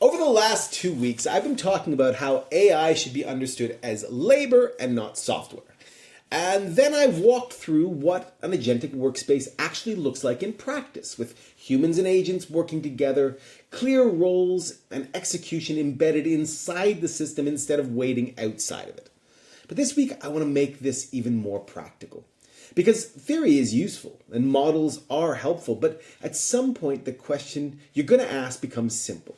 Over the last 2 weeks, I've been talking about how AI should be understood as labor and not software. And then I walked through what an agentic workspace actually looks like in practice, with humans and agents working together, clear roles and execution embedded inside the system instead of waiting outside of it. But this week, I want to make this even more practical. Because theory is useful and models are helpful, but at some point, the question you're going to ask becomes simple.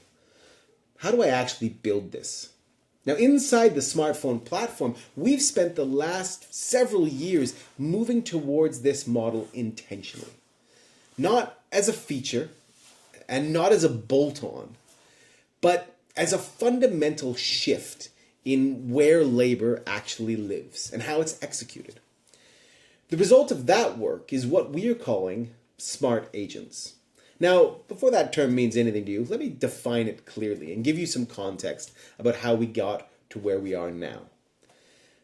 How do I actually build this? Now, inside the smartphone platform, we've spent the last several years moving towards this model intentionally. Not as a feature and not as a bolt-on, but as a fundamental shift in where labor actually lives and how it's executed. The result of that work is what we are calling smart agents. Now, before that term means anything to you, let me define it clearly and give you some context about how we got to where we are now.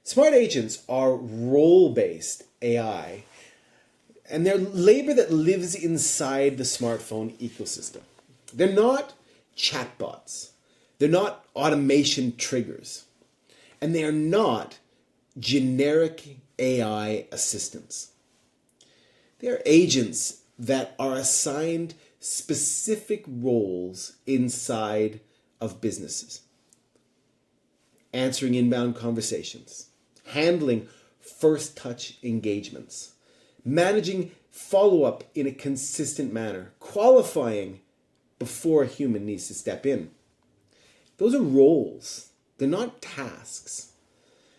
Smart agents are role-based AI, and they're labor that lives inside the smartphone ecosystem. They're not chatbots. They're not automation triggers. And they are not generic AI assistants. They are agents that are assigned specific roles inside of businesses. Answering inbound conversations, handling first touch engagements, managing follow-up in a consistent manner, qualifying before a human needs to step in. Those are roles. They're not tasks.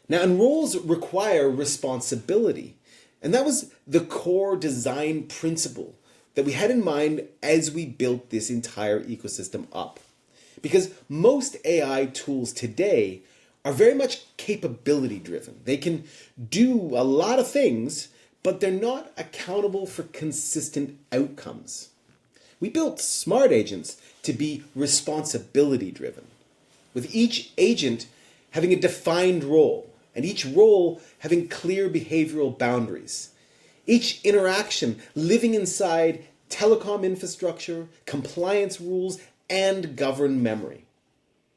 Now, and roles require responsibility. And that was the core design principle that we had in mind as we built this entire ecosystem up. Because most AI tools today are very much capability driven. They can do a lot of things, but they're not accountable for consistent outcomes. We built smart agents to be responsibility driven, with each agent having a defined role, and each role having clear behavioral boundaries. Each interaction living inside telecom infrastructure, compliance rules, and governed memory.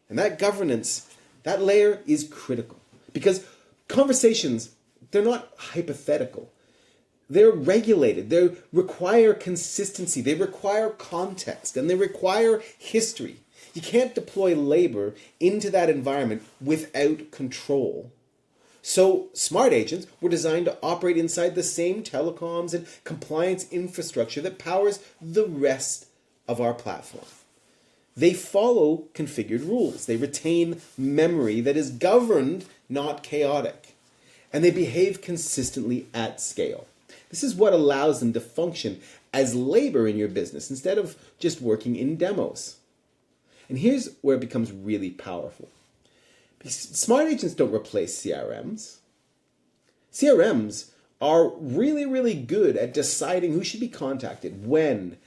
And that governance, that layer is critical. Because conversations, they're not hypothetical. They're regulated. They require consistency. They require context. And they require history. You can't deploy labor into that environment without control. So smart agents were designed to operate inside the same telecoms and compliance infrastructure that powers the rest of our platform. They follow configured rules. They retain memory that is governed, not chaotic. And they behave consistently at scale. This is what allows them to function as labor in your business instead of just working in demos. And here's where it becomes really powerful. Smart agents don't replace CRMs. CRMs are really, really good at deciding who should be contacted, when,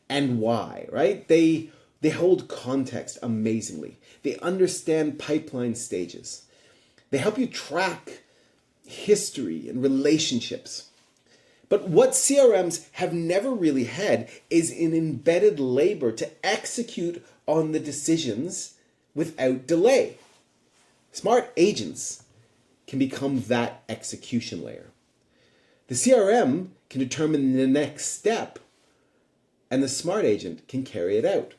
and why, right? They hold context amazingly. They understand pipeline stages. They help you track history and relationships. But what CRMs have never really had is an embedded labor to execute on the decisions without delay. Smart agents can become that execution layer. The CRM can determine the next step, and the smart agent can carry it out.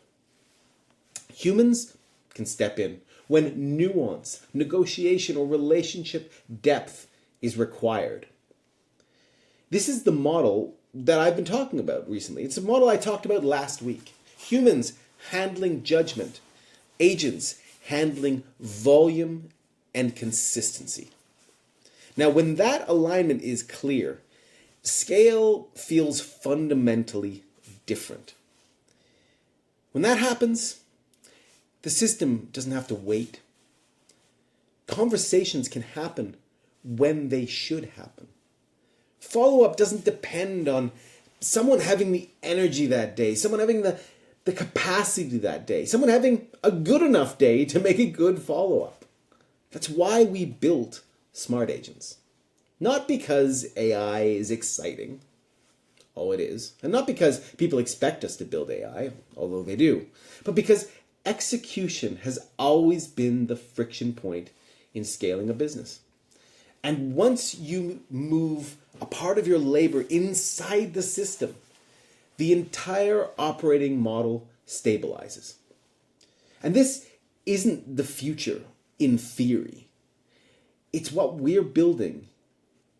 Humans can step in when nuance, negotiation, or relationship depth is required. This is the model that I've been talking about recently. It's a model I talked about last week. Humans handling judgment, agents handling volume and consistency. Now, when that alignment is clear, scale feels fundamentally different. When that happens, the system doesn't have to wait. Conversations can happen when they should happen. Follow-up doesn't depend on someone having the energy that day, someone having the capacity that day, someone having a good enough day to make a good follow-up. That's why we built smart agents. Not because AI is exciting, oh it is, and not because people expect us to build AI, although they do, but because execution has always been the friction point in scaling a business. And once you move a part of your labor inside the system, the entire operating model stabilizes. And this isn't the future in theory. It's what we're building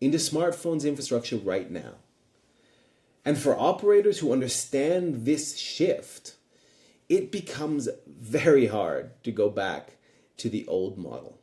into smartphones infrastructure right now. And for operators who understand this shift, it becomes very hard to go back to the old model.